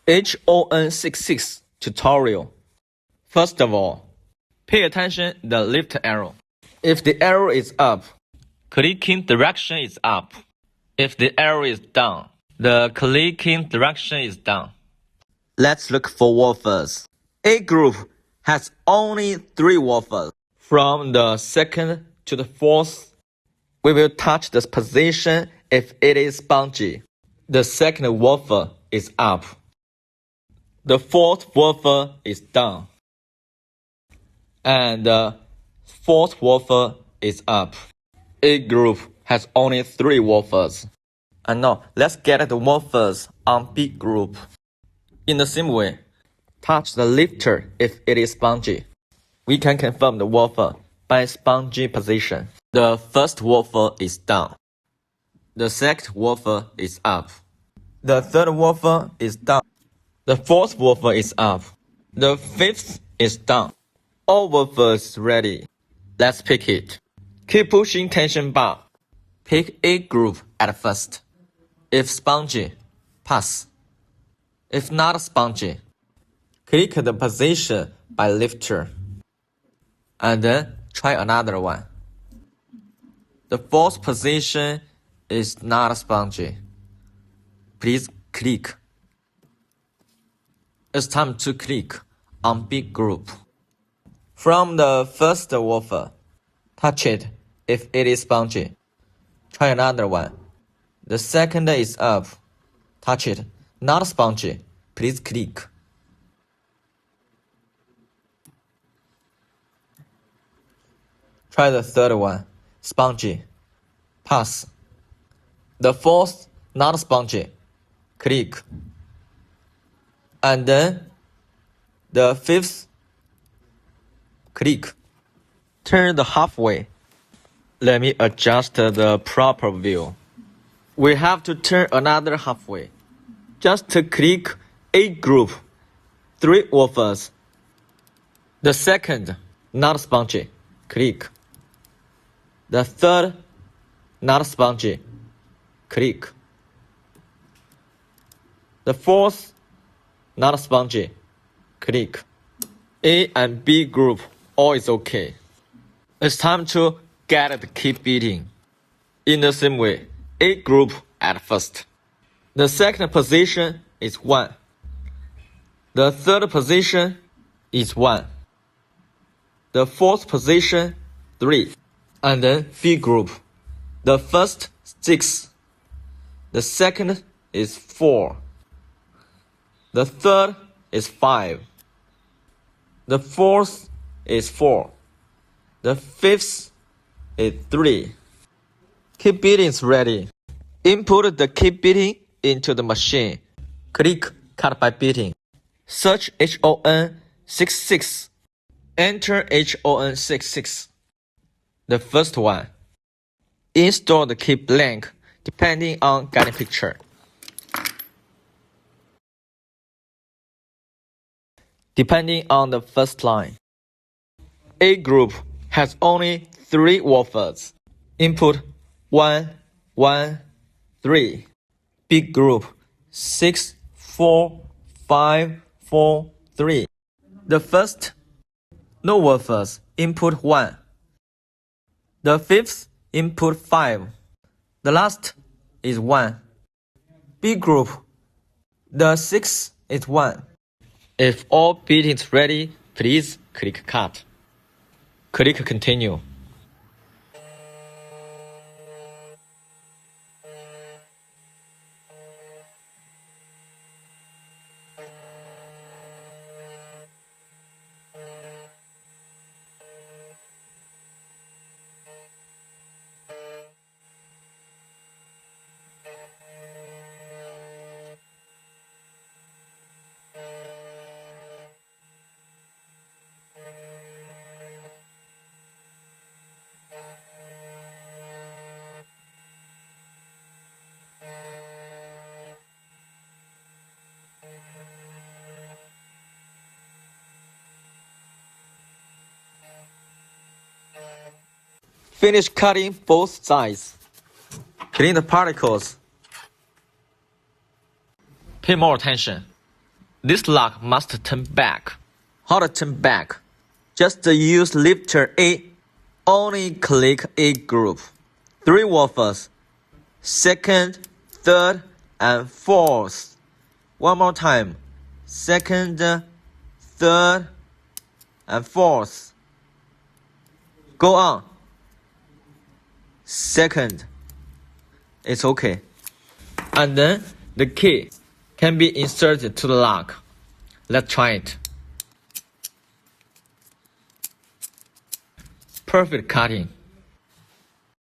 HON66 tutorial. First of all, pay attention to the lift arrow. If the arrow is up, clicking direction is up. If the arrow is down, the clicking direction is down. Let's look for woofers. A group has only 3 woofers. From the second to the fourth, we will touch the position if it is spongy. The second woofer is up. The fourth woofer is down. And the fourth woofer is up. A group has only 3 woofers. And now, let's get the woofers on B group. In the same way, touch the lifter if it is spongy. We can confirm the woofer by spongy position. The first woofer is down. The second woofer is up. The third woofer is down. The fourth woofer is up. The fifth is down. All woofers ready. Let's pick it. Keep pushing tension bar. Pick A group at first. If spongy, pass. If not spongy, click the position by lifter. And then try another one. The fourth position is not spongy. Please click. It's time to click on B group. From the first woofer, touch it if it is spongy. Try another one. The second is up. Touch it. Not spongy. Please click. Try the third one. Spongy. Pass. The fourth, not spongy. Click. And then the fifth, click. Turn the halfway. Let me adjust the proper view. We have to turn another halfway. Just to click A group, 3 woofers. The second, not spongy. Click. The third, not spongy. Click. The fourth, not spongy. Click. A and B group, all is okay. It's time to get it keep beating. In the same way, A group at first. The second position is 1. The third position is 1. The fourth position, 3. And then B group. The first, 6. The second is 4. The third is 5. The fourth is 4. The fifth is 3. Keep beating is ready. Input the keep beating into the machine. Click cut by beating. Search HON66. Enter HON66. The first one. Install the key blank depending on guiding picture. Depending on the first line. A group has only 3 woofers. Input 1, 1, 3. B group 6, 4, 5, 4, 3. The first, no woofers. Input 1. The fifth, input 5. The last is 1. B group, the sixth is 1. If all beatings ready, please click cut. Click continue. Finish cutting both sides. Clean the particles. Pay more attention. This lock must turn back. How to turn back? Just use lifter A. Only click A group. 3 woofers. Second, third, and fourth. One more time. Second, third, and fourth. Go on. Second. It's okay. And then the key can be inserted to the lock. Let's try it. Perfect cutting.